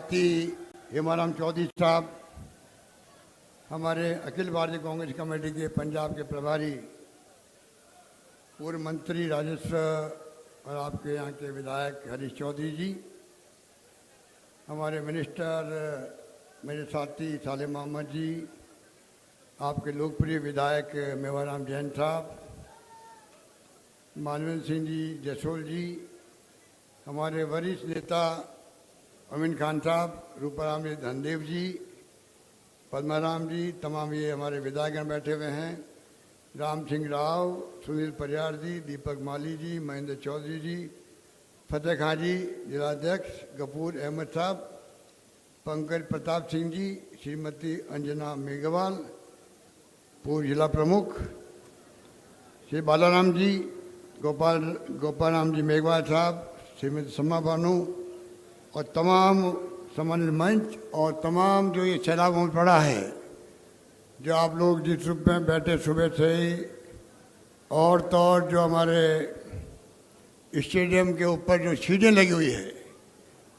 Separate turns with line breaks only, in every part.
भारती हेमाराम चौधरी साहब, हमारे अखिल भारतीय कांग्रेस कमेटी के पंजाब के प्रभारी, पूर्व मंत्री राजस्व और आपके यहाँ के विधायक हरीश चौधरी जी, हमारे मिनिस्टर मेरे साथी साले मोहम्मद जी, आपके लोकप्रिय विधायक मेवाराम जैन साहब, मानवेंद्र सिंह जी जसोल जी, हमारे वरिष्ठ नेता अमीन खान साहब, रूपाराम जी धनदेव जी, पद्माराम जी, तमाम ये हमारे विधायकगण बैठे हुए हैं, राम सिंह राव, सुनील परियार जी, दीपक माली जी, महेंद्र चौधरी जी, फतेह खां जी जिलाध्यक्ष, गफूर अहमद साहब, पंकज प्रताप सिंह जी, श्रीमती अंजना मेघवाल पूर्व जिला प्रमुख, श्री बालाराम जी, गोपाल राम जी मेघवाल साहब, श्रीमती समा बानू और तमाम सम्मानित मंच और तमाम जो ये सैलाब में पड़ा है, जो आप लोग जिस रूप में बैठे सुबह से ही, और तो और जो हमारे स्टेडियम के ऊपर जो सीढ़ियाँ लगी हुई है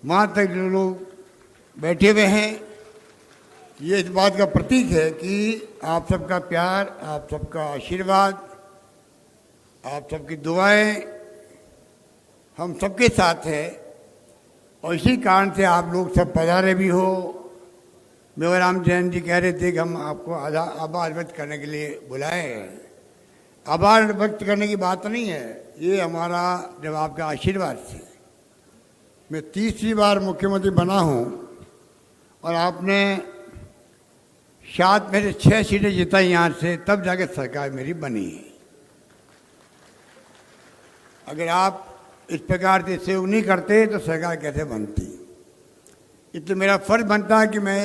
वहाँ तक जो लोग बैठे हुए हैं, ये इस बात का प्रतीक है कि आप सबका प्यार, आप सबका आशीर्वाद, आप सबकी दुआएं हम सबके साथ है। और इसी कारण से आप लोग सब पधारे भी हो। मेवाराम जैन जी कह रहे थे कि हम आपको आभार व्यक्त करने के लिए बुलाए हैं। आभार व्यक्त करने की बात नहीं है, ये हमारा जब आपका आशीर्वाद से मैं तीसरी बार मुख्यमंत्री बना हूँ और आपने 7 में से 6 सीटें जिताई यहाँ से, तब जाके सरकार मेरी बनी है। अगर आप इस प्रकार से सहयोग नहीं करते तो सरकार कैसे बनती। इसलिए मेरा फर्ज बनता है कि मैं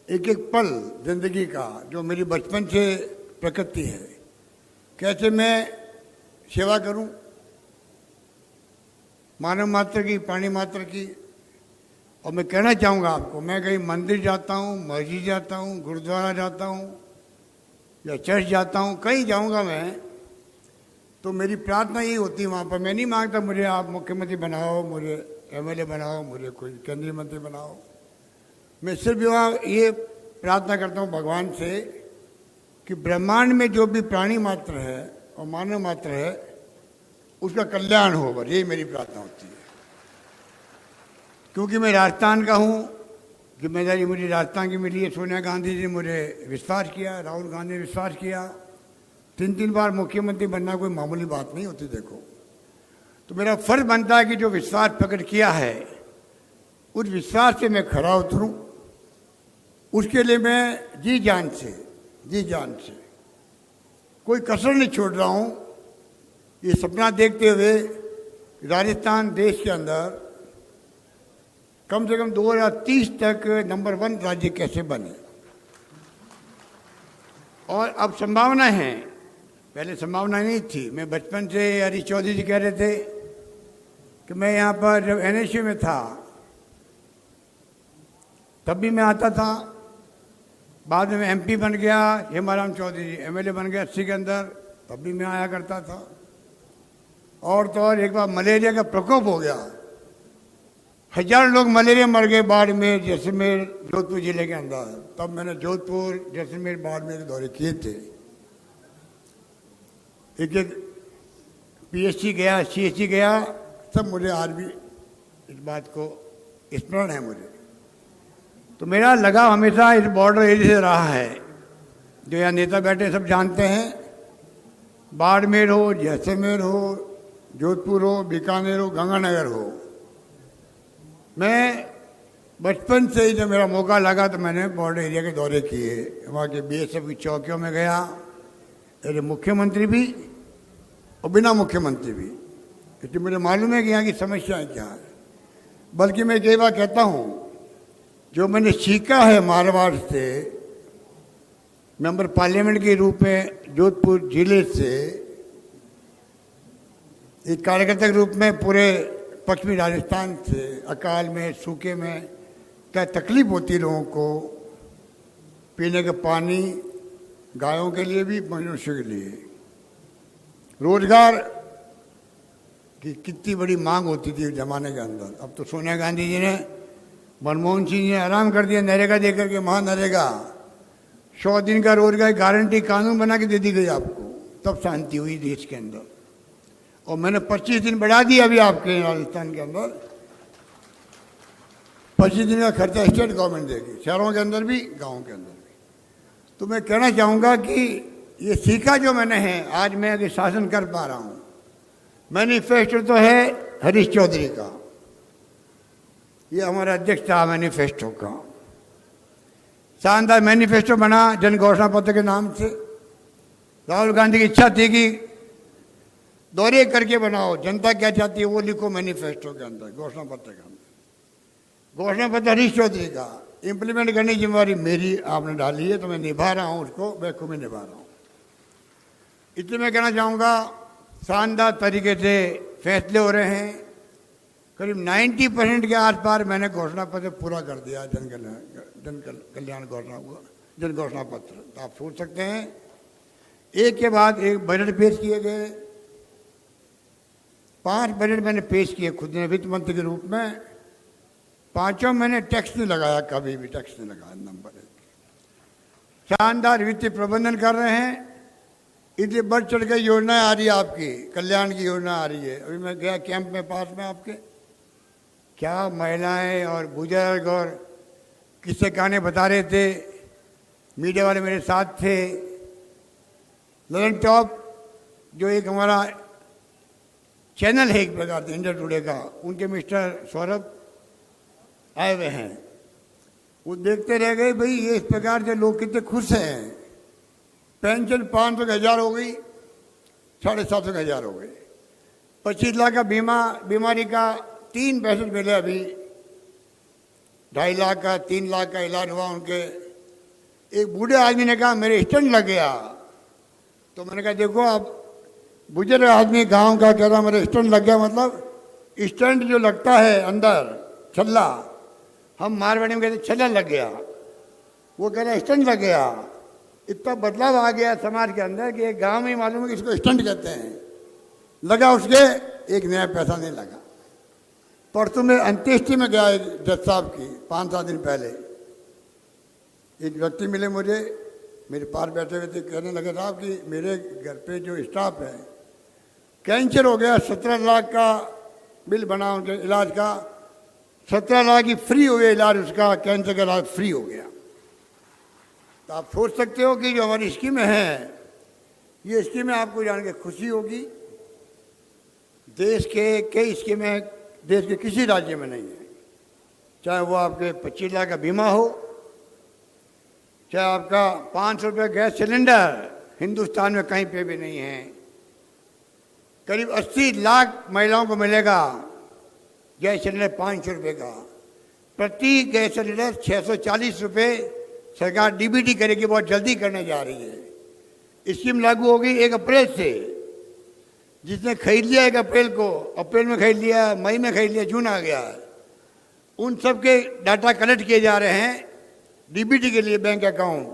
एक एक पल जिंदगी का, जो मेरी बचपन से प्रकृति है, कैसे मैं सेवा करूं मानव मात्र की, प्राणी मात्र की। और मैं कहना चाहूँगा आपको, मैं कहीं मंदिर जाता हूँ, मस्जिद जाता हूँ, गुरुद्वारा जाता हूँ या चर्च जाता हूँ, कहीं जाऊँगा मैं, तो मेरी प्रार्थना यही होती है वहाँ पर। मैं नहीं मांगता मुझे आप मुख्यमंत्री बनाओ, मुझे एमएलए बनाओ, मुझे कोई केंद्रीय मंत्री बनाओ। मैं सिर्फ वहाँ ये प्रार्थना करता हूँ भगवान से कि ब्रह्मांड में जो भी प्राणी मात्र है और मानव मात्र है उसका कल्याण हो, बस यही मेरी प्रार्थना होती है। क्योंकि मैं राजस्थान का हूँ, जिम्मेदारी मुझे राजस्थान की मिली है। सोनिया गांधी जी ने मुझे विश्वास किया, राहुल गांधी ने विश्वास किया। 3 बार मुख्यमंत्री बनना कोई मामूली बात नहीं होती। देखो, तो मेरा फर्ज बनता है कि जो विश्वास प्रकट किया है उस विश्वास से मैं खरा उतरूं। उसके लिए मैं जी जान से कोई कसर नहीं छोड़ रहा हूं। ये सपना देखते हुए राजस्थान देश के अंदर कम से कम 2030 तक नंबर 1 राज्य कैसे बने। और अब संभावना है, पहले संभावना नहीं थी। मैं बचपन से, हरीश चौधरी जी कह रहे थे कि मैं यहाँ पर जब NSU में था तब भी मैं आता था। बाद में मैं MP बन गया, हेमाराम चौधरी जी MLA बन गया 80 के अंदर, तब भी मैं आया करता था। और तो और एक बार मलेरिया का प्रकोप हो गया, 1000 लोग मलेरिया मर गए बाड़मेर, जैसलमेर, जोधपुर जिले के अंदर। तब मैंने जोधपुर, जैसलमेर, बाड़मेर के दौरे किए थे। एक PSC गया, CHC गया, सब मुझे आज भी इस बात को स्मरण है मुझे। तो मेरा लगाव हमेशा इस बॉर्डर एरिया से रहा है, जो यहाँ नेता बैठे सब जानते हैं। बाड़मेर हो, जैसलमेर हो, जोधपुर हो, बीकानेर हो, गंगानगर हो, मैं बचपन से ही जब मेरा मौका लगा तो मैंने बॉर्डर एरिया के दौरे किए। वहाँ के BSF की चौकियों में गया, अरे मुख्यमंत्री भी और बिना मुख्यमंत्री भी, क्योंकि मुझे मालूम है कि यहाँ की समस्याएं क्या है। बल्कि मैं कई बार कहता हूँ, जो मैंने सीखा है मारवाड़ से, मेंबर पार्लियामेंट के रूप में जोधपुर जिले से, एक कार्यकर्ता के रूप में पूरे पश्चिमी राजस्थान से, अकाल में, सूखे में क्या तकलीफ होती है लोगों को, पीने का पानी, गायों के लिए भी, मनुष्य के लिए, रोजगार की कितनी बड़ी मांग होती थी जमाने के अंदर। अब तो सोनिया गांधी जी ने मनमोहन सिंह ने आराम कर दिया नरेगा दे करके, महानरेगा 100 दिन का रोजगार गारंटी कानून बना के दे दी गई आपको, तब शांति हुई देश के अंदर। और मैंने 25 दिन बढ़ा दिया अभी आपके राजस्थान के अंदर, 25 दिन का खर्चा स्टेट गवर्नमेंट देगी, शहरों के अंदर भी गाँव के अंदर भी। तो मैं कहना चाहूँगा कि ये सीखा जो मैंने है, आज मैं अगर शासन कर पा रहा हूँ। मैनिफेस्टो तो है हरीश चौधरी का, ये हमारा अध्यक्ष था मैनिफेस्टो का, शानदार मैनिफेस्टो बना जन घोषणा पत्र के नाम से। राहुल गांधी की इच्छा थी कि दौरे करके बनाओ, जनता क्या चाहती है वो लिखो मैनिफेस्टो के अंदर, घोषणा पत्र के अंदर। घोषणा पत्र हरीश चौधरी का, इम्प्लीमेंट करने की जिम्मेवारी मेरी आपने डाली है, तो मैं निभा रहा हूँ उसको, बखूबी निभा रहा हूँ। इसलिए मैं कहना चाहूँगा शानदार तरीके से फैसले हो रहे हैं। करीब 90% के आस पार मैंने घोषणा पत्र पूरा कर दिया, जन कल्याण घोषणा पत्र। तो आप सोच सकते हैं एक के बाद एक बजट पेश किए गए। 5 बजट मैंने पेश किए खुद ने वित्त मंत्री के रूप में, 5 मैंने टैक्स नहीं लगाया, कभी भी टैक्स नहीं लगाया। नंबर 1 शानदार वित्तीय प्रबंधन कर रहे हैं। इतनी बढ़ चढ़ के योजनाएं आ रही है, आपकी कल्याण की योजना आ रही है। अभी मैं गया कैंप में पास में आपके, क्या महिलाएं और बुजुर्ग और किस्से कहानी बता रहे थे, मीडिया वाले मेरे साथ थे। ललन टॉप जो एक हमारा चैनल है एक प्रकार से इंडिया टुडे का, उनके मिस्टर सौरभ आए हुए हैं। वो देखते रह गए भाई ये इस प्रकार से लोग कितने खुश हैं। पेंशन 500 के 1000 हो गई, 750 के 1000 हो गए। 25 लाख का बीमा, बीमारी का 3 पैसे मिले अभी, 2.5 लाख का, 3 लाख का इलाज हुआ उनके। एक बूढ़े आदमी ने कहा मेरे स्टंट लग गया, तो मैंने कहा देखो आप बुजुर्ग आदमी गांव का कह रहा मेरे स्टंट लग गया, मतलब स्टंट जो लगता है अंदर छल्ला, हम मारवाड़ी में कहते छल्ला लग गया, वो कह रहा स्टंट लग गया। इतना बदलाव आ गया समाज के अंदर कि एक गांव में मालूम है कि इसको स्टंट कहते हैं। लगा उसके एक नया पैसा नहीं लगा। परसों में अंत्येष्टि में गया एक जज साहब की, 5-7 दिन पहले एक व्यक्ति मिले मुझे, मेरे पास बैठे हुए थे, कहने लगे साहब कि मेरे घर पे जो स्टाफ है कैंसर हो गया, 17 लाख का बिल बना उनके इलाज का, 17 लाख की फ्री हो गया इलाज, उसका कैंसर का इलाज फ्री हो गया। तो आप सोच सकते हो कि जो हमारी स्कीमें हैं, ये स्कीमें आपको जान के खुशी होगी। देश के कई स्कीमें देश के किसी राज्य में नहीं है, चाहे वो आपके 25 लाख का बीमा हो, चाहे आपका 500 रुपये गैस सिलेंडर, हिंदुस्तान में कहीं पे भी नहीं है। करीब 80 लाख महिलाओं को मिलेगा गैस सिलेंडर 500 रुपये का। प्रति गैस सिलेंडर 640 रुपये सरकार डीबीटी करेगी, बहुत जल्दी करने जा रही है। स्कीम लागू होगी 1 अप्रैल से। जिसने खरीद लिया 1 अप्रैल को, अप्रैल में खरीद लिया, मई में खरीद लिया, जून आ गया, उन सब के डाटा कलेक्ट किए जा रहे हैं डीबीटी के लिए बैंक अकाउंट।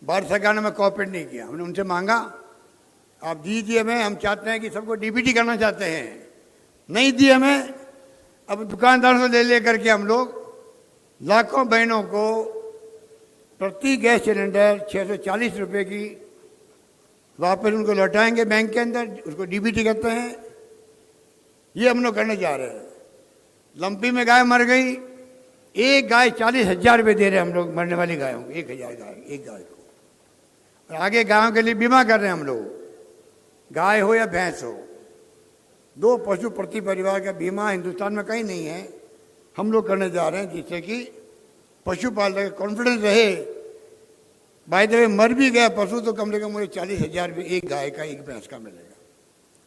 भारत सरकार ने हमें कॉपरेट नहीं किया, हमने उनसे मांगा आप दीजिए हमें, हम चाहते हैं कि सबको डीबीटी करना चाहते हैं, नहीं दिए हमें। अब दुकानदारों से ले करके हम लोग लाखों बहनों को प्रति गैस सिलेंडर 640 रुपये की वापस उनको लौटाएंगे बैंक के अंदर, उसको डीबीटी कहते हैं। ये हम लोग करने जा रहे हैं। लंपी में गाय मर गई, एक गाय 40,000 रुपये दे रहे हैं हम लोग मरने वाली गायों को, 1000 गाय एक गाय को। और आगे गायों के लिए बीमा कर रहे हैं हम लोग, गाय हो या भैंस हो, 2 पशु प्रति परिवार का बीमा हिंदुस्तान में कहीं नहीं है, हम लोग करने जा रहे हैं, जिससे कि पशुपालक कॉन्फिडेंस रहे। बाय द वे मर भी गया पशु तो कम से कम मुझे 40,000 रुपये एक गाय का, एक भैंस का मिलेगा।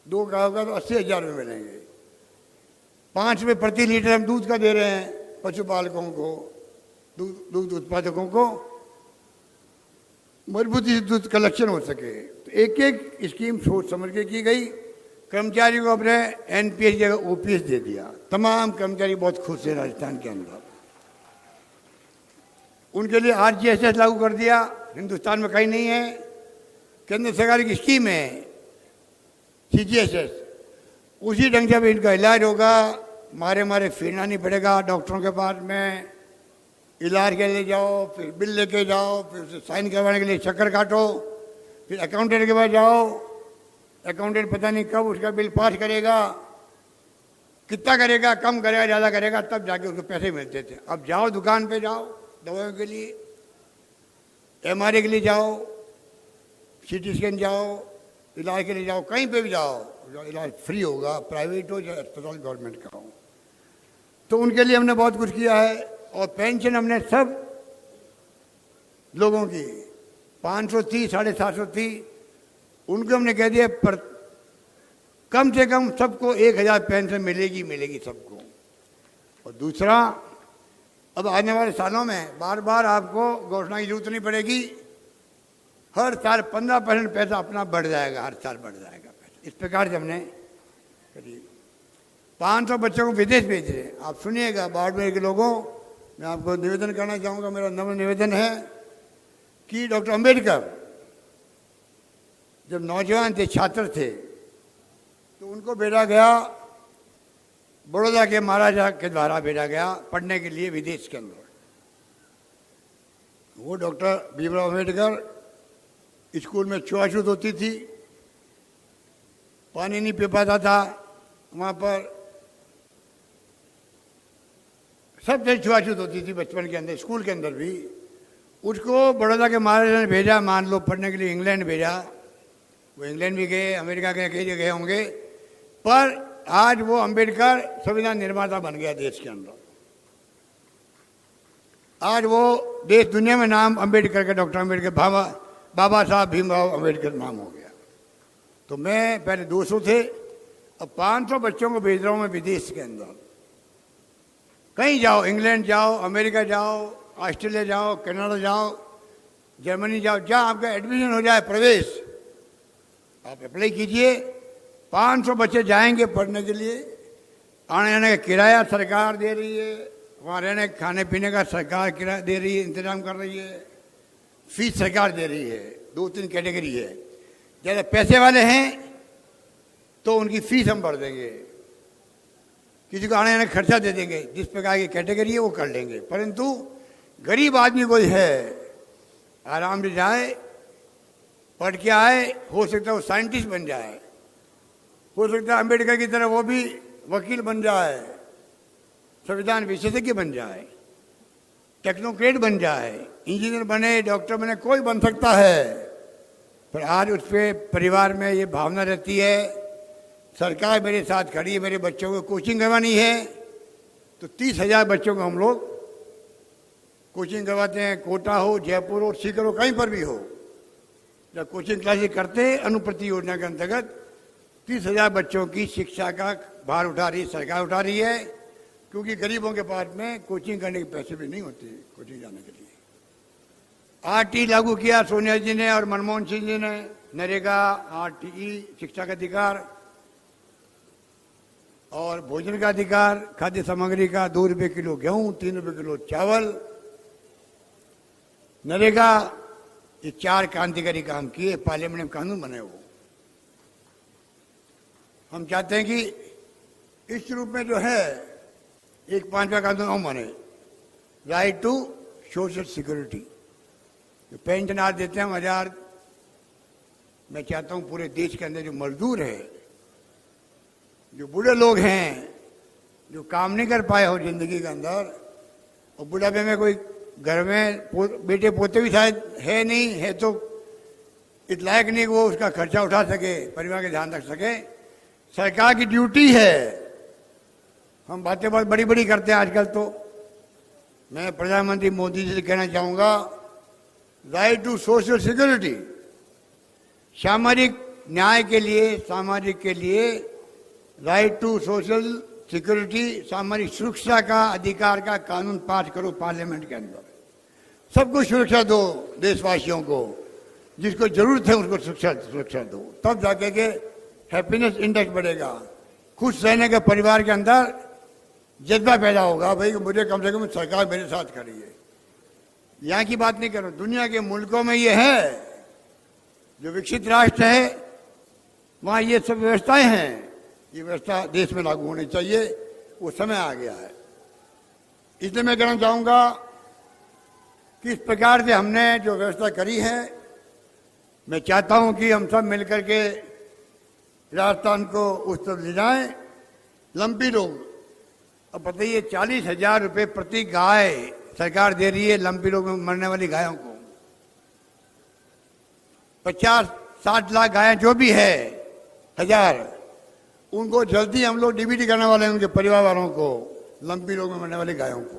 2 गायों का तो 80,000 रुपये मिलेंगे। 5 रुपये प्रति लीटर हम दूध का दे रहे हैं पशुपालकों को, दूध उत्पादकों को, मजबूती से दूध कलेक्शन हो सके। तो एक एक स्कीम सोच समझ के की गई। कर्मचारी को अपने एनपीएस जगह ओपीएस दे दिया। तमाम कर्मचारी बहुत खुश है राजस्थान के अंदर। उनके लिए आरजीएसएस लागू कर दिया, हिंदुस्तान में कहीं नहीं है। केंद्र सरकार की स्कीम है सीजीएसएस, उसी ढंग से भी इनका इलाज होगा, मारे मारे फिरना नहीं पड़ेगा डॉक्टरों के पास में, इलाज के लिए जाओ, फिर बिल लेके जाओ, फिर उसे साइन करवाने के लिए चक्कर काटो, फिर अकाउंटेंट के पास जाओ, अकाउंटेंट पता नहीं कब उसका बिल पास करेगा, कितना करेगा, कम करेगा, ज़्यादा करेगा, तब जाके उसको पैसे मिलते थे। अब जाओ दुकान पे जाओ दवाइयों के लिए, MRI के लिए जाओ, CT स्कैन जाओ, इलाज के लिए जाओ, कहीं पे भी जाओ, इलाज फ्री होगा, प्राइवेट हो या अस्पताल गवर्नमेंट का हो। तो उनके लिए हमने बहुत कुछ किया है। और पेंशन हमने सब लोगों की 500 थी, 750 थी, उनको हमने कह दिया पर कम से कम सबको 1000 पेंशन मिलेगी, मिलेगी सबको। और दूसरा, अब आने वाले सालों में बार बार आपको घोषणा की जरूरत नहीं पड़ेगी, हर साल 15% पैसा अपना बढ़ जाएगा, हर साल बढ़ जाएगा पैसा। इस प्रकार से हमने करीब 500 बच्चों को विदेश भेज रहे हैं। आप सुनिएगा, बाड़मेर के लोगों, मैं आपको निवेदन करना चाहूँगा, मेरा नम्र निवेदन है कि डॉक्टर अंबेडकर जब नौजवान थे, छात्र थे, तो उनको भेजा गया, बड़ौदा के महाराजा के द्वारा भेजा गया पढ़ने के लिए विदेश के अंदर। वो डॉक्टर भीमराव अंबेडकर, स्कूल में छुआछूत होती थी, पानी नहीं पी पाता था, वहाँ पर सब जगह छुआछूत होती थी बचपन के अंदर, स्कूल के अंदर भी। उसको बड़ौदा के महाराजा ने भेजा, मान लो पढ़ने के लिए इंग्लैंड भेजा, वो इंग्लैंड भी गए, अमेरिका के कई जगह होंगे, पर आज वो अंबेडकर संविधान निर्माता बन गया देश के अंदर। आज वो देश दुनिया में नाम अंबेडकर का, डॉक्टर अंबेडकर, बाबा साहब भीमराव अंबेडकर नाम हो गया। तो मैं पहले 200 थे, अब 500 बच्चों को भेज रहा हूँ मैं विदेश के अंदर। कहीं जाओ, इंग्लैंड जाओ, अमेरिका जाओ, ऑस्ट्रेलिया जाओ, कनाडा जाओ, जर्मनी जाओ, जहाँ आपका एडमिशन हो जाए, प्रवेश, आप अप्लाई कीजिए। 500 बच्चे जाएंगे पढ़ने के लिए, आने जाने का किराया सरकार दे रही है, वहाँ रहने खाने पीने का सरकार किराया दे रही है, इंतजाम कर रही है, फीस सरकार दे रही है। 2-3 कैटेगरी है, ज़्यादा पैसे वाले हैं तो उनकी फीस हम भर देंगे, किसी को आने जाने का खर्चा दे देंगे, जिस प्रकार की कैटेगरी है वो कर लेंगे। परंतु गरीब आदमी कोई है, आराम से जाए, पढ़ के आए, हो सकता है वो साइंटिस्ट बन जाए, हो सकता है अंबेडकर की तरह वो भी वकील बन जाए, संविधान विशेषज्ञ बन जाए, टेक्नोक्रेट बन जाए, इंजीनियर बने, डॉक्टर बने, कोई बन सकता है। पर आज उस पर परिवार में ये भावना रहती है, सरकार मेरे साथ खड़ी है, मेरे बच्चों को कोचिंग करवानी है, तो 30,000 बच्चों को हम लोग कोचिंग करवाते हैं। कोटा हो, जयपुर हो, सीकर हो, कहीं पर भी हो, जब कोचिंग क्लासेस करते अनुप्रति योजना के अंतर्गत 30,000 बच्चों की शिक्षा का भार उठा रही सरकार, उठा रही है, क्योंकि गरीबों के पास में कोचिंग करने के पैसे भी नहीं होते कोचिंग जाने के लिए। RT लागू किया सोनिया जी ने और मनमोहन सिंह जी ने, नरेगा, RTE, शिक्षा का अधिकार और भोजन का अधिकार, खाद्य सामग्री का 2 रुपये किलो गेहूं, 3 रुपये किलो चावल, नरेगा, ये 4 क्रांतिकारी काम किए, पार्लियामेंट में कानून बने। वो हम चाहते हैं कि इस रूप में जो है एक 5वां कानून और बने, राइट टू सोशल सिक्योरिटी। जो पेंशन आज देते हैं 1000, मैं चाहता हूं पूरे देश के अंदर जो मजदूर है, जो बूढ़े लोग हैं, जो काम नहीं कर पाए हो जिंदगी के अंदर, और बुढ़ापे में कोई घर में बेटे पोते भी शायद है नहीं है, तो इस लायक नहीं कि वो उसका खर्चा उठा सके, परिवार का ध्यान रख सके। सरकार की ड्यूटी है। हम बातें बहुत बड़ी बड़ी करते हैं आजकल। तो मैं प्रधानमंत्री मोदी जी से कहना चाहूँगा, राइट टू सोशल सिक्योरिटी, सामाजिक न्याय के लिए, सामाजिक के लिए राइट टू सोशल सिक्योरिटी, सामाजिक सुरक्षा का अधिकार का कानून पास करो पार्लियामेंट के अंदर। सबको सुरक्षा दो, देशवासियों को, जिसको जरूरत है उसको सुरक्षा दो, तब जाके के हैप्पीनेस इंडेक्स बढ़ेगा, खुश रहने के परिवार के अंदर जज्बा पैदा होगा, भाई मुझे कम से कम सरकार मेरे साथ खड़ी है। यहाँ की बात नहीं कर रहा, दुनिया के मुल्कों में ये है, जो विकसित राष्ट्र है वहाँ ये सब व्यवस्थाएं हैं, ये व्यवस्था देश में लागू होनी चाहिए। वो समय आ गया है। इसलिए मैं कहना चाहूँगा कि इस प्रकार से हमने जो व्यवस्था करी है, मैं चाहता हूँ कि हम सब मिलकर के राजस्थान को उस तरफ ले जाएं। लंबी रोग, अब बताइए 40,000 रुपये प्रति गाय सरकार दे रही है लंबी रोग में मरने वाली गायों को। 50-60 लाख गायें जो भी है हजार, उनको जल्दी हम लोग डीबीटी करने वाले हैं, उनके परिवार वालों को, लंबी रोग में मरने वाली गायों को,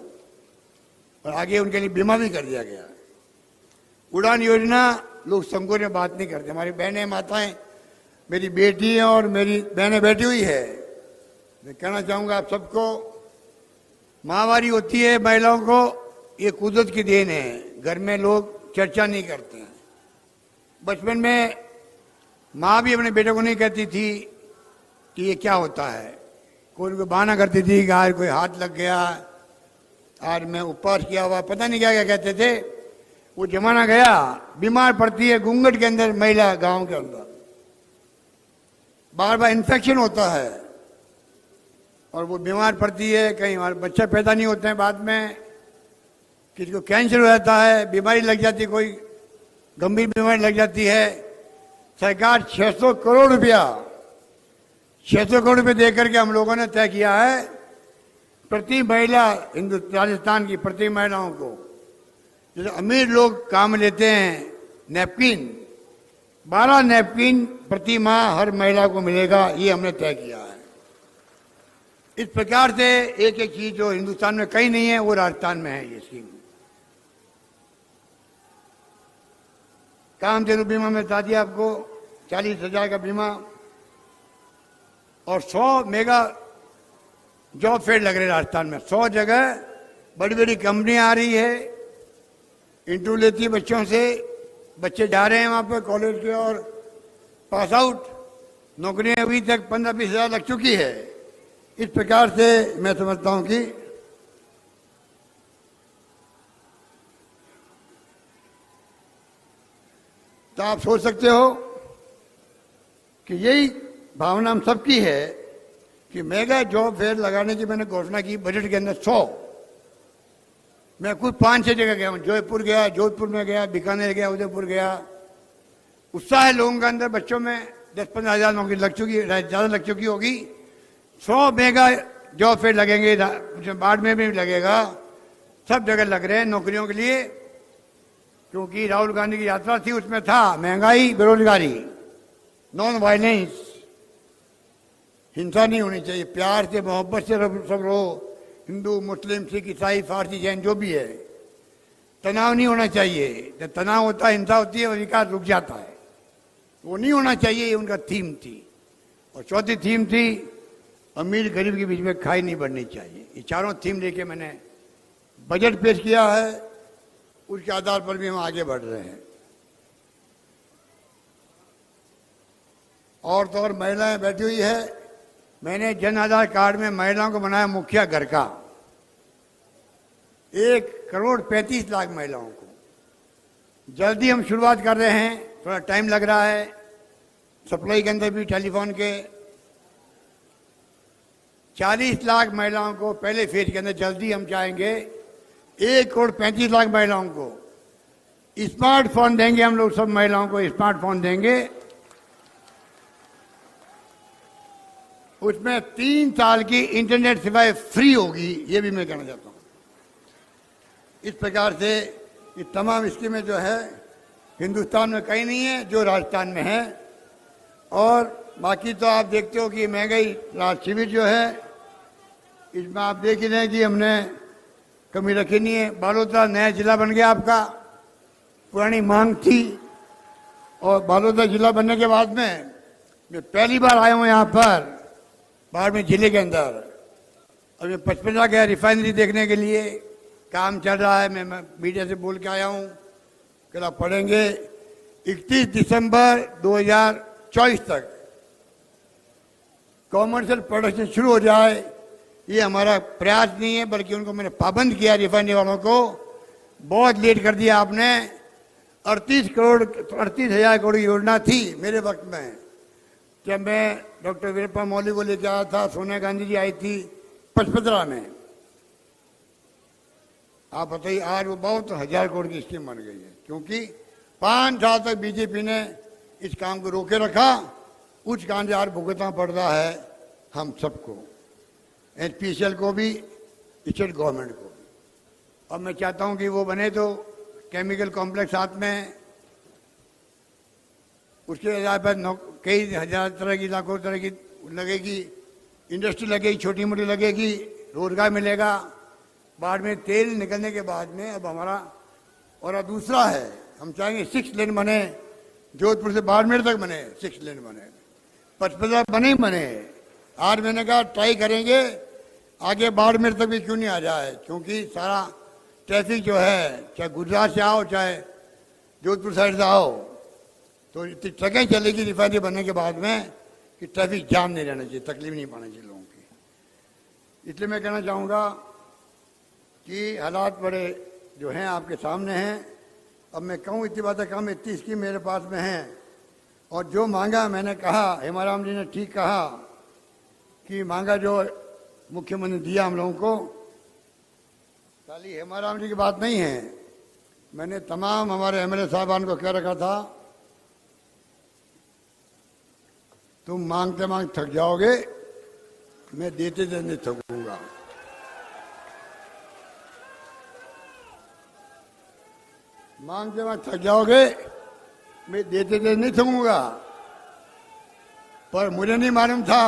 और आगे उनके लिए बीमा भी कर दिया गया। उड़ान योजना लोग संकोच में बात नहीं करते। हमारी बहनें माताएं, मेरी बेटी है और मेरी बहनें बैठी हुई है, मैं कहना चाहूँगा आप सबको, माहवारी होती है महिलाओं को, ये कुदरत की देन है। घर में लोग चर्चा नहीं करते हैं। बचपन में माँ भी अपने बेटे को नहीं कहती थी कि ये क्या होता है, कोई को बहाना करती थी कि आज कोई हाथ लग गया, आज मैं उपवास किया हुआ, पता नहीं क्या क्या कहते थे। वो जमाना गया, बीमार पड़ती है घूंघट के अंदर महिला गांव के अंदर, बार बार इन्फेक्शन होता है और वो बीमार पड़ती है, कहीं हमारे बच्चे पैदा नहीं होते हैं, बाद में किसी को कैंसर हो जाता है, बीमारी लग जाती है, कोई गंभीर बीमारी लग जाती है। सरकार 600 करोड़ रुपया दे करके हम लोगों ने तय किया है प्रति महिला, राजस्थान की प्रति महिलाओं को, जैसे अमीर लोग काम लेते हैं नैपकिन, 12 नैपकिन प्रति माह हर महिला को मिलेगा, ये हमने तय किया है। इस प्रकार से एक एक चीज जो हिंदुस्तान में कहीं नहीं है वो राजस्थान में है। ये स्कीम कामधेनु बीमा में बता दिया आपको, 40,000 का बीमा, और 100 मेगा जॉब फेयर लग रहे राजस्थान में। 100 जगह बड़ी बड़ी कंपनियां आ रही है, इंटरव्यू लेती है बच्चों से, बच्चे जा रहे हैं वहां पर कॉलेज के और पास आउट, नौकरियां अभी तक 15-20 हज़ार लग चुकी है। इस प्रकार से मैं समझता हूं कि तो आप सोच सकते हो कि यही भावना हम सबकी है कि मेगा जॉब फेयर लगाने की मैंने घोषणा की बजट के अंदर 100। मैं खुद 5-6 जगह गया हूँ, जयपुर गया, जोधपुर में गया, बीकानेर गया, उदयपुर गया। उत्साह है लोगों के अंदर, बच्चों में 10-15 हज़ार नौकरी लग चुकी है, ज़्यादा लग चुकी होगी। 100 मेगा जॉब फेयर लगेंगे, बाड़मेर में भी लगेगा, सब जगह लग रहे हैं नौकरियों के लिए। क्योंकि राहुल गांधी की यात्रा थी, उसमें था महंगाई, बेरोजगारी, नॉन वायलेंस, हिंसा नहीं होनी चाहिए, प्यार से मोहब्बत से सब रहो, हिंदू मुस्लिम सिख ईसाई फारसी जैन जो भी है, तनाव नहीं होना चाहिए। जब तनाव होता है, हिंसा होती है और विकास रुक जाता है, वो नहीं होना चाहिए। ये उनका थीम थी। और चौथी थीम थी अमीर गरीब के बीच में खाई नहीं बढ़नी चाहिए। ये चारों थीम लेके मैंने बजट पेश किया है, उसके आधार पर भी हम आगे बढ़ रहे हैं। और तो और महिलाएं बैठी हुई है, मैंने जन आधार कार्ड में महिलाओं को बनाया मुखिया घर का, 1,35,00,000 महिलाओं को। जल्दी हम शुरुआत कर रहे हैं, थोड़ा टाइम लग रहा है, सप्लाई के अंदर भी टेलीफोन के 40 लाख महिलाओं को पहले फेज के अंदर जल्दी हम चाहेंगे 1,35,00,000 महिलाओं को स्मार्टफोन देंगे। हम लोग सब महिलाओं को स्मार्टफोन देंगे, उसमें 3 साल की इंटरनेट सेवाएं फ्री होगी, ये भी मैं कहना चाहता हूँ। इस प्रकार से ये तमाम स्कीमें जो है हिंदुस्तान में कहीं नहीं है जो राजस्थान में है। और बाकी तो आप देखते हो कि महंगाई राहत शिविर जो है, इसमें आप देख ही रहे हैं कि हमने कमी रखी नहीं है। बालोतरा नया जिला बन गया आपका, पुरानी मांग थी, और बालोतरा जिला बनने के बाद में मैं पहली बार आया हूँ यहाँ पर बाड़मेर जिले के अंदर। अब मैं 55 गया रिफाइनरी देखने के लिए, काम चल रहा है। मैं मीडिया से बोल के आया हूँ, कल आप पढ़ेंगे 31 दिसंबर 2024 तक कॉमर्शियल प्रोडक्शन शुरू हो जाए। ये हमारा प्रयास नहीं है, बल्कि उनको मैंने पाबंद किया, रिफाइनरी वालों को। बहुत लेट कर दिया आपने। 38,000 करोड़ की योजना थी मेरे वक्त में, जब मैं डॉक्टर वीरप्पा मोइली को लेकर आया था, सोनिया गांधी जी आई थी, पचपदरा में। आप बताइए, आज वो बहुत 1000 करोड़ की स्कीम बन गई है, क्योंकि 5 साल तक बीजेपी ने इस काम को रोके रखा। उस काम से आज भुगतना पड़ रहा है हम सबको, एचपीसीएल को भी, स्टेट गवर्नमेंट को भी। अब मैं चाहता हूं कि वो बने तो केमिकल कॉम्प्लेक्स साथ में, उसके आधार पर कई हजार तरह की, लाखों तरह की लगेगी, इंडस्ट्री लगेगी, छोटी मोटी लगेगी, रोजगार मिलेगा। बाढ़ में तेल निकलने के बाद में अब हमारा, और दूसरा है, हम चाहेंगे 6 लेन बने, जोधपुर से बाड़मेर तक बने, 6 लेन बने, 55 बने ही बने। आज मैंने कहा ट्राई करेंगे आगे बाड़मेर तक भी क्यों नहीं आ जाए, क्योंकि सारा ट्रैफिक जो है, चाहे गुजरात से आओ चाहे जोधपुर साइड से आओ, तो इतनी ट्रकें चलेगी रिफाइनरी बनने के बाद में कि ट्रैफिक जाम नहीं रहना चाहिए, तकलीफ नहीं पाना चाहिए लोगों की। इसलिए मैं कहना चाहूँगा कि हालात बड़े जो हैं आपके सामने हैं। अब मैं कहूँ इतनी बातें कम, इतनी स्कीम मेरे पास में है, और जो मांगा मैंने कहा, हेमाराम जी ने ठीक कहा कि मांगा जो मुख्यमंत्री दिया हम लोगों को, खाली हेमाराम जी की बात नहीं है, मैंने तमाम हमारे एमएलए साहबान को कह रखा था, तुम मांगते मांग थक जाओगे, मैं देते देते थकूंगा। मांगते मांग थक जाओगे, मैं देते देते नहीं थकूंगा। पर मुझे नहीं मालूम था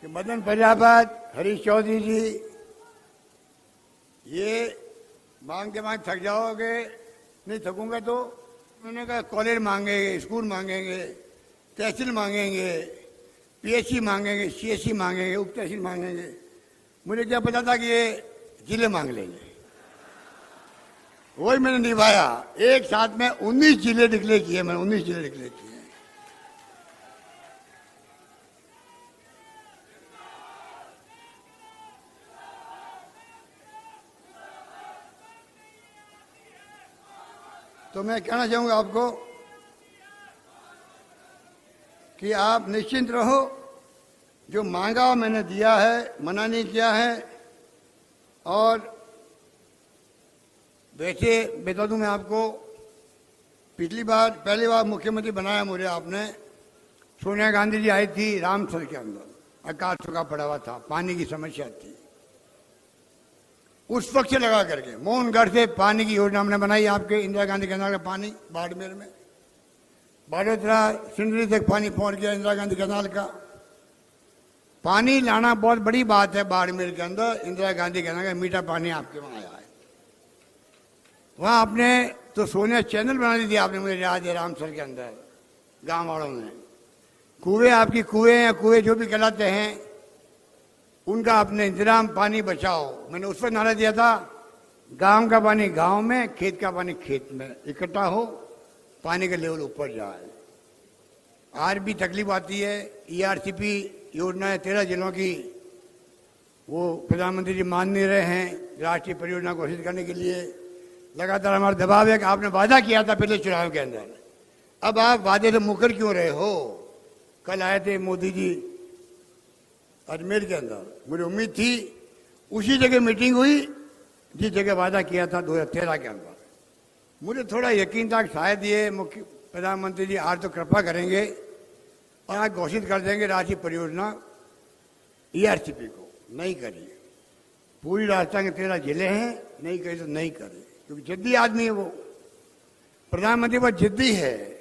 कि मदन प्रजापत, हरीश चौधरी जी ये मांग के मांग थक जाओगे, नहीं थकूंगा। तो मैंने कहा कॉलेज मांगेंगे, स्कूल मांगेंगे, तहसील मांगेंगे, पीएचसी मांगेंगे, सीएससी मांगेंगे, उप तहसील मांगेंगे। मुझे क्या पता था कि ये जिले मांग लेंगे। वही मैंने निभाया। एक साथ में 19 जिले डिक्लेयर किए, मैंने 19 जिले डिक्लेयर किए। तो मैं कहना चाहूंगा आपको कि आप निश्चिंत रहो, जो मांगा मैंने दिया है, मना नहीं किया है। और वैसे बता दूं मैं आपको, पहली बार मुख्यमंत्री बनाया मुझे आपने, सोनिया गांधी जी आई थी रामसर के अंदर, अकाल सूखा पड़ा हुआ था, पानी की समस्या थी। उस वक्त से लगा करके मोहनगढ़ से पानी की योजना हमने बनाई, आपके इंदिरा गांधी कैनाल का पानी बाड़मेर में, बाड़ोतरा सिंदरी तक पानी पहुंच गया इंदिरा गांधी कैनाल का। पानी लाना बहुत बड़ी बात है बाड़मेर के अंदर, इंदिरा गांधी कैनाल का मीठा पानी आपके वहां आया है। वहां आपने तो सोनिया चैनल बना दी थी, आपने मुझे याद है, रामसर के अंदर गांव वालों ने कुएं, आपकी कुएं या कुएं जो भी कहलाते हैं, उनका आपने इंतजाम, पानी बचाओ। मैंने उस पर नारा दिया था, गांव का पानी गांव में, खेत का पानी खेत में इकट्ठा हो, पानी का लेवल ऊपर जाए। आज भी तकलीफ आती है। ईआरसीपी योजना है 13 जिलों की, वो प्रधानमंत्री जी मान नहीं रहे हैं राष्ट्रीय परियोजना घोषित करने के लिए। लगातार हमारा दबाव है कि आपने वादा किया था पिछले चुनाव के अंदर, अब आप वादे से मुकर क्यों रहे हो। कल आए थे मोदी जी अजमेर के अंदर, मुझे उम्मीद थी उसी जगह मीटिंग हुई जिस जगह वादा किया था 2013 के अंदर। मुझे थोड़ा यकीन था कि शायद ये मुख्य प्रधानमंत्री जी आज तो कृपा करेंगे और आज घोषित कर देंगे राष्ट्रीय परियोजना ईआरसीपी को। नहीं करिए, पूरी राजस्थान के 13 जिले हैं, नहीं करी तो नहीं करे, क्योंकि जिद्दी आदमी है वो, प्रधानमंत्री बहुत जिद्दी है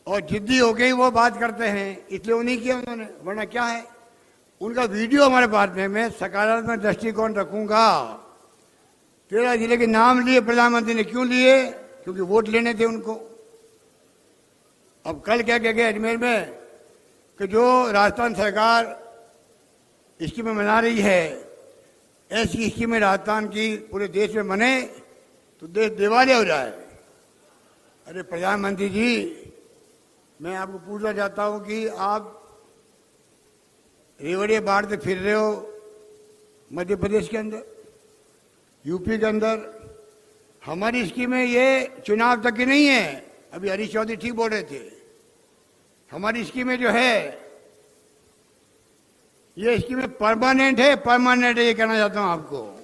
और जिद्दी हो गई वो बात करते हैं, इसलिए वो नहीं किया उन्होंने। वरना क्या है, उनका वीडियो हमारे पास में, मैं सकारात्मक दृष्टिकोण रखूंगा। 13 जिले के नाम लिए प्रधानमंत्री ने, क्यों लिए, क्योंकि वोट लेने थे उनको। अब कल क्या कह गए अजमेर में कि जो राजस्थान सरकार स्कीमें बना रही है, ऐसी स्कीमें राजस्थान की पूरे देश में बने तो देश दिवालिया हो जाए। अरे प्रधानमंत्री जी, मैं आपको पूछना चाहता हूं कि आप रेवड़िया बाढ़ से फिर रहे हो मध्य प्रदेश के अंदर, यूपी के अंदर। हमारी स्कीमें ये चुनाव तक की नहीं है। अभी हरीश चौधरी ठीक बोल रहे थे, हमारी स्कीमें जो है ये स्कीमें परमानेंट है, परमानेंट है, ये कहना चाहता हूं आपको।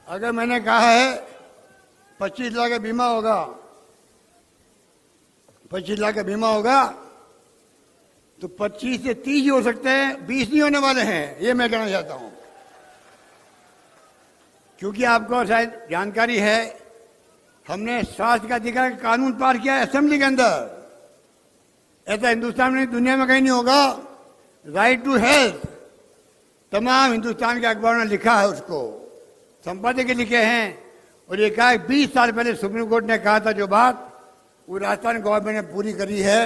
अगर मैंने कहा है 25 लाख का बीमा होगा, 25 लाख का बीमा होगा, तो 25 से 30 ही हो सकते हैं, 20 नहीं होने वाले हैं, ये मैं कहना चाहता हूं। क्योंकि आपको शायद जानकारी है, हमने स्वास्थ्य का अधिकार कानून पास किया है असेंबली के अंदर। ऐसा हिंदुस्तान में दुनिया में कहीं नहीं होगा। राइट टू हेल्थ तमाम हिंदुस्तान के अखबारों ने लिखा है, उसको संपादक लिखे हैं। और ये कहा 20 साल पहले सुप्रीम कोर्ट ने कहा था जो बात, वो राजस्थान गवर्नमेंट ने पूरी करी है।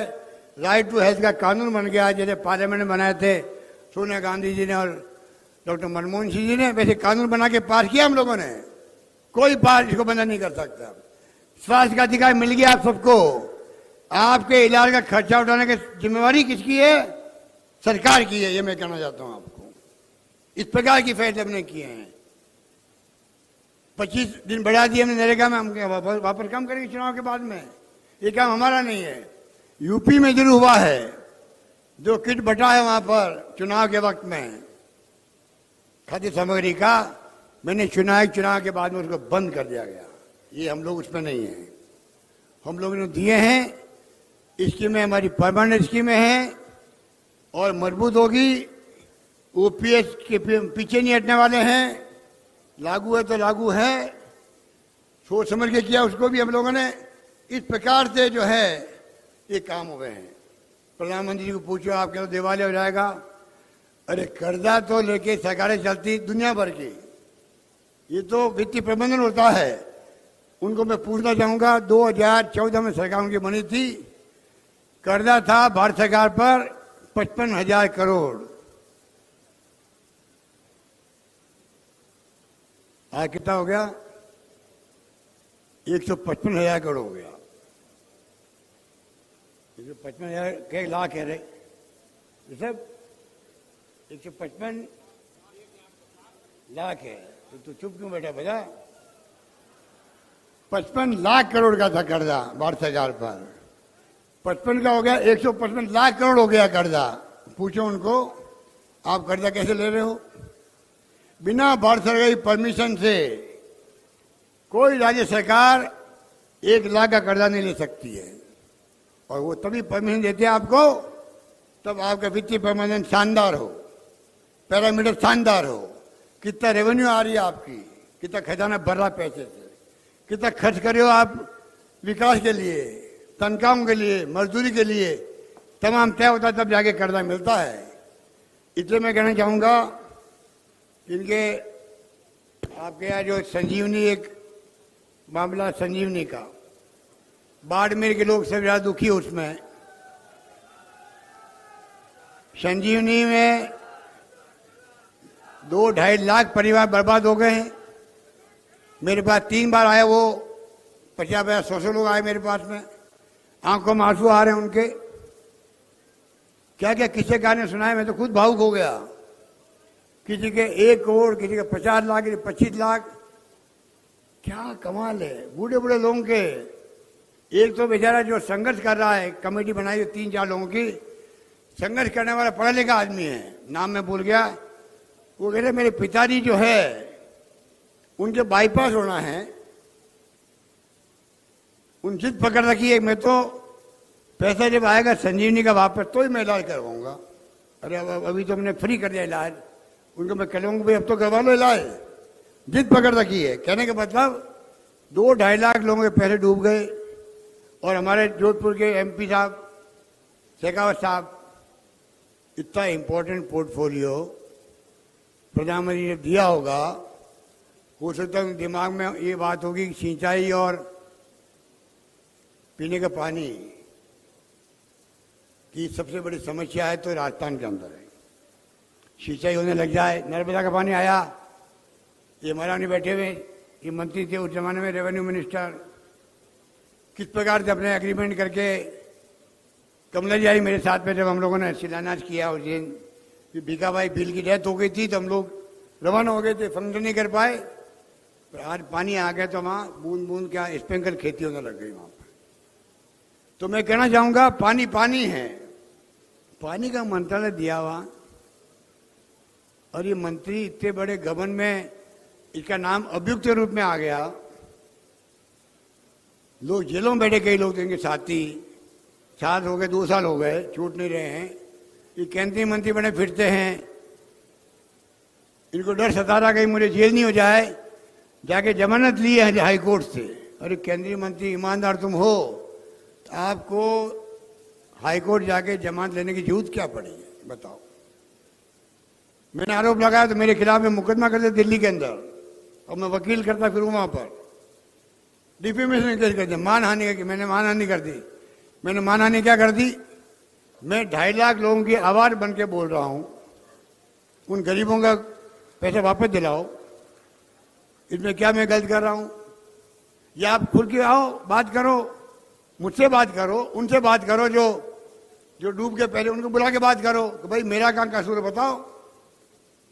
राइट टू हेल्थ का कानून बन गया, जैसे पार्लियामेंट में बनाए थे सोनिया गांधी जी ने और डॉक्टर मनमोहन सिंह जी ने, वैसे कानून बना के पास किया हम लोगों ने। कोई बात इसको बंद नहीं कर सकता। स्वास्थ्य का अधिकार मिल गया आप सबको। आपके इलाज का खर्चा उठाने की जिम्मेवारी किसकी है? सरकार की है, ये मैं कहना चाहता हूं आपको। इस प्रकार की फैसले हमने किए हैं। 25 दिन बढ़ा दिए हमने नरेगा में, हम वापस कम करेंगे चुनाव के बाद में। ये काम हमारा नहीं है, यूपी में जरूर हुआ है। जो किट बटा है वहां पर चुनाव के वक्त में खाद्य सामग्री का, मैंने चुनाव के बाद में उसको बंद कर दिया गया। ये हम लोग उसमें नहीं है, हम लोगों ने दिए हैं। स्कीमें हमारी परमानेंट स्कीमें हैं और मजबूत होगी। ओपीएस के पीछे नहीं हटने वाले हैं। लागू है तो लागू है, सोच समझ के किया उसको भी हम लोगों ने। इस प्रकार से जो है ये काम हो गए हैं। प्रधानमंत्री जी को पूछो, आप कह दिवालिया हो जाएगा। अरे कर्जा तो लेके सरकारें चलती दुनिया भर की, ये तो वित्तीय प्रबंधन होता है। उनको मैं पूछना चाहूंगा, 2014 में सरकार उनकी बनी थी, कर्जा था भारत सरकार पर 55,000 करोड़। आज कितना हो गया? 155,000 करोड़ हो गया। 155,000 के लाख है रे सब, 155 लाख है। तो तू चुप क्यों बैठा भैया? 55 लाख करोड़ का था कर्जा भारत सरकार पर। 55 का हो गया 155 लाख करोड़ हो गया कर्जा। पूछो उनको, आप कर्जा कैसे ले रहे हो? बिना भारत सरकार की परमिशन से कोई राज्य सरकार 1 लाख का कर्जा नहीं ले सकती है। और वो तभी परमिशन देते हैं आपको तब आपका वित्तीय प्रबंधन शानदार हो, पैरामीटर शानदार हो। कितना रेवेन्यू आ रही है आपकी, कितना खजाना भर रहा पैसे से, कितना खर्च कर रहे हो आप विकास के लिए, तनख्वाहों के लिए, मजदूरी के लिए, तमाम तय होता है तब जाके कर्जा मिलता है। इसलिए मैं कहना चाहूँगा, इनके आपके यहाँ जो संजीवनी एक मामला संजीवनी का, बाड़मेर के लोग सब ज़्यादा दुखी हो उसमें। संजीवनी में 2-2.5 लाख परिवार बर्बाद हो गए हैं। मेरे पास 3 बार आया वो, 50-100 लोग आए मेरे पास में, आंखों में आंसू आ रहे हैं उनके। क्या क्या किस्से गाने सुनाए, मैं तो खुद भावुक हो गया। किसी के 1 करोड़, किसी के 50 लाख, किसी 25 लाख। क्या कमाल है बूढ़े बूढ़े लोगों के। एक तो बेचारा जो संघर्ष कर रहा है, कमेटी बनाई है 3-4 लोगों की, संघर्ष करने वाला पढ़ा लिखा आदमी है, नाम मैं भूल गया। वो कह रहे मेरे पिताजी जो है उनके बाईपास होना है, उन जिद पकड़ रखी है, मैं तो पैसा जब आएगा संजीवनी का वापस तो ही मैं इलाज करवाऊंगा। अरे अभी तो हमने फ्री कर दिया इलाज। उनको मैं कहूँगा भाई अब तो करवा लो इलाज, जिद पकड़ रखी है। कहने का मतलब 2-2.5 लाख लोगों के पैसे डूब गए। और हमारे जोधपुर के एमपी साहब शेखावत साहब, इतना इम्पोर्टेंट पोर्टफोलियो प्रधानमंत्री ने दिया होगा, हो सकता है दिमाग में ये बात होगी कि सिंचाई और पीने का पानी की सबसे बड़ी समस्या है तो राजस्थान के अंदर है। सिंचाई होने लग जाए, नर्मदा का पानी आया, ये महारानी बैठे हुए, ये मंत्री थे उस जमाने में, रेवेन्यू मिनिस्टर, किस प्रकार से अपने एग्रीमेंट करके कमला जी आई मेरे साथ में, जब हम लोगों ने शिलान्यास किया उस दिन, भीखा भाई बिल की डेथ हो गई थी तो हम लोग रवाना हो गए थे, फंक्शन नहीं कर पाए। पर आज पानी आ गया तो वहाँ बूंद बूंद क्या स्प्रिंकल खेती होने लग गई वहाँ पर। तो मैं कहना चाहूँगा पानी पानी है, पानी का मंत्रालय दिया हुआ, और ये मंत्री इतने बड़े गबन में इसका नाम अभियुक्त रूप में आ गया। लोग जेलों में बैठे, कई लोग तो इनके साथी, साल हो गए, 2 साल हो गए, छूट नहीं रहे हैं। ये केंद्रीय मंत्री बने फिरते हैं, इनको डर सता रहा कहीं मुझे जेल नहीं हो जाए, जाके जमानत ली है हाई कोर्ट से। अरे केंद्रीय मंत्री ईमानदार तुम हो तो आपको हाई कोर्ट जाके जमानत लेने की जरूरत क्या पड़ी है, बताओ। मैंने आरोप लगाया तो मेरे खिलाफ में मुकदमा करते दिल्ली के अंदर, और मैं वकील करता फिरूँ वहाँ पर, डिफेमेशन केस कर दिया, मानहानि का। मैंने मानहानि कर दी। मैंने मानहानि क्या कर दी? मैं 2.5 लाख लोगों की आवाज़ बन के बोल रहा हूँ, उन गरीबों का पैसा वापस दिलाओ। इसमें क्या मैं गलत कर रहा हूँ? या आप खुल के आओ, बात करो, मुझसे बात करो, उनसे बात करो, जो डूब के पहले उनको बुला के बात करो कि भाई मेरा कहाँ कसूर है बताओ।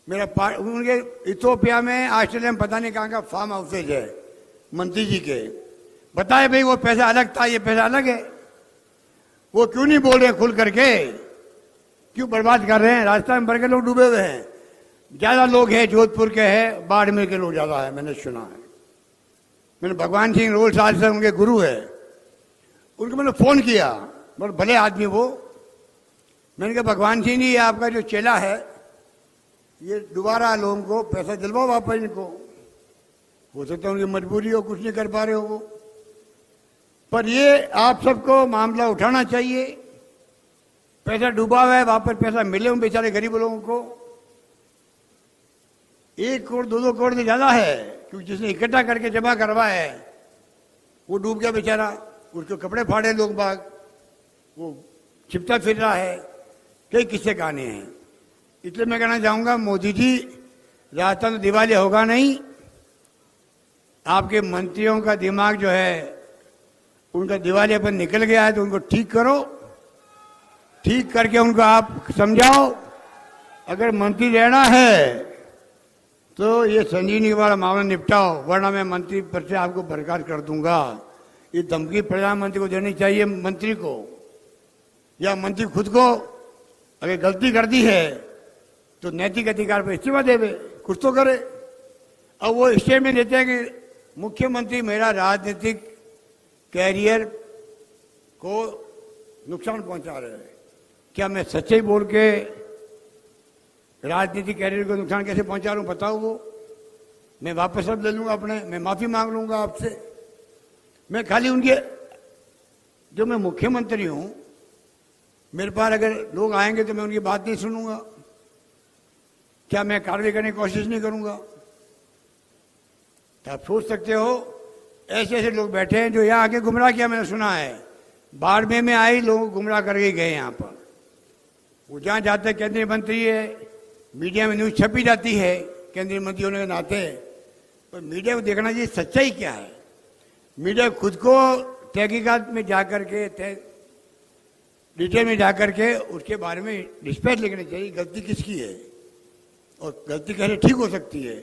मेरा उनके इथोपिया में, ऑस्ट्रेलिया में पता नहीं कहाँ का फार्म हाउसेज है मंत्री जी के, बताए भाई वो पैसा अलग था, ये पैसा अलग है। वो क्यों नहीं बोल रहे खुल करके? क्यों बर्बाद कर रहे हैं? राजस्थान भर के लोग डूबे हुए हैं, ज्यादा लोग हैं जोधपुर के हैं, बाड़मेर के लोग ज्यादा है, मैंने सुना है। मैंने भगवान सिंह रोल साहब से, उनके गुरु है, उनको मैंने फोन किया, बहुत भले आदमी वो। मैंने कहा भगवान सिंह जी, आपका जो चेला है ये दोबारा लोगों को पैसा दिलवाओ वापस इनको। हो सकता है उनकी मजबूरी हो, कुछ नहीं कर पा रहे हो वो, पर ये आप सबको मामला उठाना चाहिए। पैसा डूबा हुआ है, वापस पैसा मिले उन बेचारे गरीब लोगों को। 1 करोड़ 2-2 करोड़ से ज्यादा है, क्योंकि जिसने इकट्ठा करके जमा करवाया है वो डूब गया बेचारा, उसके कपड़े फाड़े लोग बाग, वो छिपता फिर रहा है। कई किस्से कहानी हैं। इसलिए मैं कहना चाहूंगा मोदी जी, राजस्थान तो दिवालिया होगा नहीं, आपके मंत्रियों का दिमाग जो है उनका दिवालियापन निकल गया है, तो उनको ठीक करो, ठीक करके उनको आप समझाओ। अगर मंत्री रहना है तो ये संजीवनी वाला मामला निपटाओ, वरना मैं मंत्री पद से आपको बर्खास्त कर दूंगा। ये धमकी प्रधानमंत्री को देनी चाहिए, मंत्री को, या मंत्री खुद को अगर गलती कर दी है तो नैतिक अधिकार पर इस्तीफा देवे, कुछ तो करे। अब वो स्टेटमेंट देते हैं कि मुख्यमंत्री मेरा राजनीतिक कैरियर को नुकसान पहुंचा रहे हैं। क्या मैं सच्चाई बोल के राजनीतिक कैरियर को नुकसान कैसे पहुंचा रहा हूं बताओ? वो मैं वापस सब ले लूंगा अपने, मैं माफी मांग लूंगा आपसे। मैं खाली उनके, जो मैं मुख्यमंत्री हूं, मेरे पास अगर लोग आएंगे तो मैं उनकी बात नहीं सुनूंगा? क्या मैं कार्रवाई करने की कोशिश नहीं करूंगा? तो आप सोच सकते हो, ऐसे ऐसे लोग बैठे हैं जो यहाँ आके गुमराह किया, मैंने सुना है। बाड़मेर में आई लोग गुमराह करके गए यहाँ पर। वो जहाँ जाते केंद्रीय मंत्री है, मीडिया में न्यूज छपी जाती है केंद्रीय मंत्री होने के नाते, पर मीडिया को देखना चाहिए सच्चाई क्या है। मीडिया खुद को तहकीकात में जाकर के, डिटेल में जाकर के उसके बारे में रिस्पेक्ट लिखनी चाहिए, गलती किसकी है और गलती कैसे ठीक हो सकती है,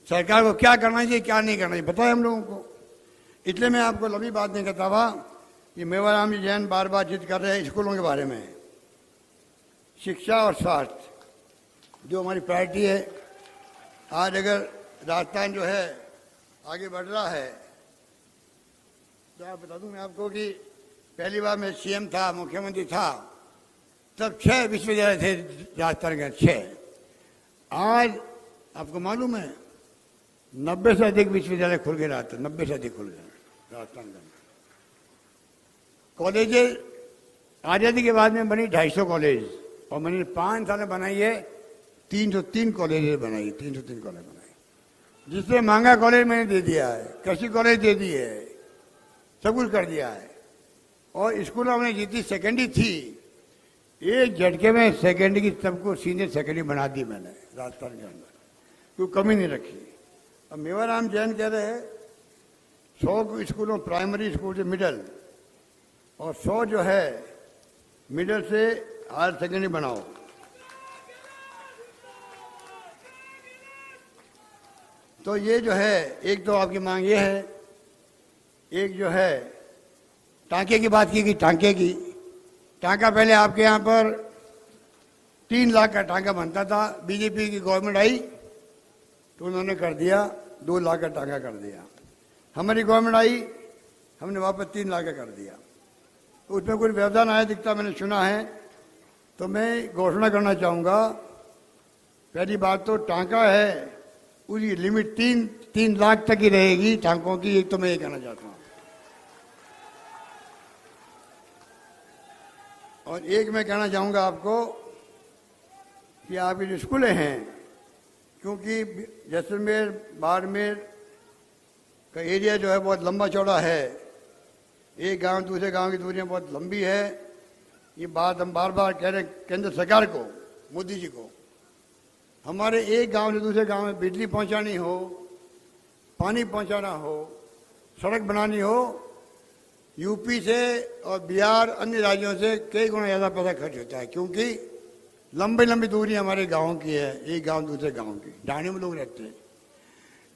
सरकार को क्या करना चाहिए क्या नहीं करना चाहिए बताए हम लोगों को। इसलिए मैं आपको लंबी बात नहीं कहता हुआ, ये मेवाराम जी जैन बार बार जिद कर रहे हैं स्कूलों के बारे में, शिक्षा और स्वास्थ्य जो हमारी प्रायोरिटी है। आज अगर राजस्थान जो है आगे बढ़ रहा है, तो आप बता दूं मैं आपको कि पहली बार मैं सीएम था, मुख्यमंत्री था, तब 6 विश्वविद्यालय थे राजस्थान के, 6। आज आपको मालूम है 90 से अधिक विश्वविद्यालय खुल गए राजस्थान, 90 से अधिक खुल गए राजस्थान में। कॉलेजेस आज़ादी के बाद में बनी 250 कॉलेज, और मैंने 5 साल में बनाई है 303 कॉलेज बनाई, 303 कॉलेज बनाई। जिससे महंगा कॉलेज मैंने दे दिया है, कृषि कॉलेज दे दी है, सब कुछ कर दिया है। और स्कूलों में जितनी सेकेंडरी थी, एक झटके में सेकेंडरी की सबको सीनियर सेकेंडरी बना दी मैंने राजस्थान के अंदर, कोई कमी नहीं रखी। अब मेवाराम जैन कह रहे हैं 100 स्कूलों, प्राइमरी स्कूल से मिडल और 100 जो है मिडिल से हायर सेकेंडरी बनाओ। तो ये जो है एक तो आपकी मांग ये है, एक जो है टांके की बात की गई। टांके की टांका पहले आपके यहाँ पर 3 लाख का टांका बनता था, बीजेपी की गवर्नमेंट आई तो उन्होंने कर दिया 2 लाख का टांका कर दिया। हमारी गवर्नमेंट आई, हमने वापस 3 लाख का कर दिया। तो उसमें कुछ व्यवधान आया दिखता मैंने सुना है। तो मैं घोषणा करना चाहूँगा, पहली बात तो टांका है उसकी लिमिट 3 लाख तक ही रहेगी टांकों की। एक तो मैं ये कहना चाहता हूँ। और एक मैं कहना चाहूँगा आपको कि आपके जो स्कूलें हैं, क्योंकि जैसलमेर बाड़मेर का एरिया जो है बहुत लंबा चौड़ा है, एक गांव दूसरे गांव की दूरियां बहुत लंबी है। ये बात हम बार बार कह रहे हैं केंद्र सरकार को, मोदी जी को। हमारे एक गांव से दूसरे गांव में बिजली पहुंचानी हो, पानी पहुंचाना हो, सड़क बनानी हो, यूपी से और बिहार अन्य राज्यों से कई गुना ज़्यादा पैसा खर्च होता है, क्योंकि लंबी लंबी दूरी हमारे गाँव की है, एक गांव दूसरे गांव की। ढाणियों में लोग रहते हैं,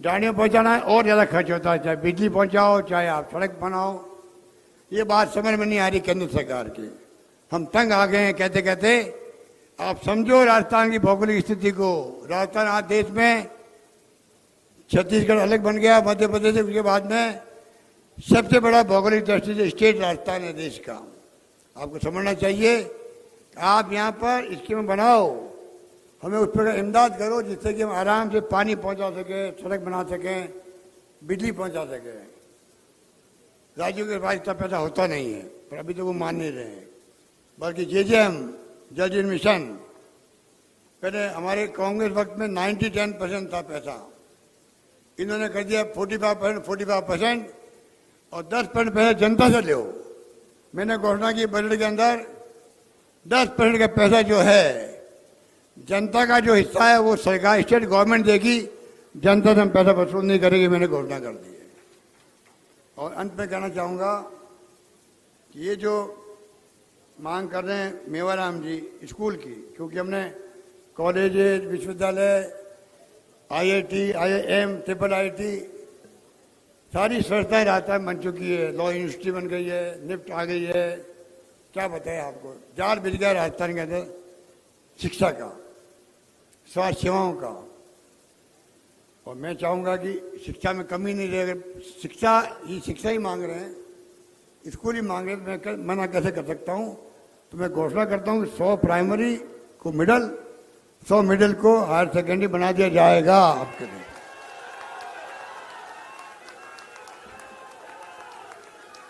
ढाणियों पहुँचाना है और ज़्यादा खर्च होता है, चाहे बिजली पहुँचाओ चाहे आप सड़क बनाओ। ये बात समझ में नहीं आ रही केंद्र सरकार की। हम तंग आ गए हैं कहते कहते। आप समझो राजस्थान की भौगोलिक स्थिति को। राजस्थान आज देश में, छत्तीसगढ़ अलग बन गया मध्य प्रदेश से, उसके बाद में सबसे बड़ा भौगोलिक दृष्टि से स्टेट राजस्थान है देश का। आपको समझना चाहिए कि आप यहाँ पर स्कीम बनाओ, हमें उस पर इमदाद करो जिससे कि हम आराम से पानी पहुँचा सकें, सड़क बना सकें, बिजली पहुँचा सकें। राज्यों के पास इतना पैसा होता नहीं है, पर अभी तो वो मान नहीं रहे हैं। बल्कि JJM जल जीवन मिशन पहले हमारे कांग्रेस वक्त में 90-10% था पैसा, इन्होंने कर दिया 45% और 10% पैसा जनता से लो। मैंने घोषणा की बजट के अंदर 10% का पैसा जो है जनता का जो हिस्सा है वो सरकार स्टेट गवर्नमेंट देगी, जनता से हम पैसा वसूल नहीं करेगी। मैंने घोषणा कर दी है। और अंत में कहना चाहूँगा कि ये जो मांग कर रहे हैं मेवाराम जी स्कूल की, क्योंकि हमने कॉलेज, विश्वविद्यालय, IIT, IIM, IIIT सारी संस्थाएं राजस्थान बन चुकी है। लॉ यूनिवर्सिटी बन गई है, निफ्ट आ गई है। क्या बताएं आपको, जाल बिछ गया राजस्थान के अंदर शिक्षा का, स्वास्थ्य सेवाओं का। और मैं चाहूँगा कि शिक्षा में कमी नहीं रहे। शिक्षा ही मांग रहे हैं, स्कूल ही मांग रहे हैं, तो मैं मना कैसे कर सकता हूँ। तो मैं घोषणा करता हूँ कि 100 प्राइमरी को मिडल, 100 मिडिल को हायर सेकेंडरी बना दिया जाएगा आपके लिए।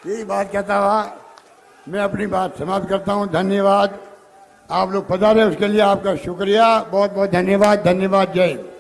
यही बात कहता हुआ मैं अपनी बात समाप्त करता हूँ। धन्यवाद। आप लोग पधारे उसके लिए आपका शुक्रिया, बहुत बहुत धन्यवाद। धन्यवाद। जय हिंद।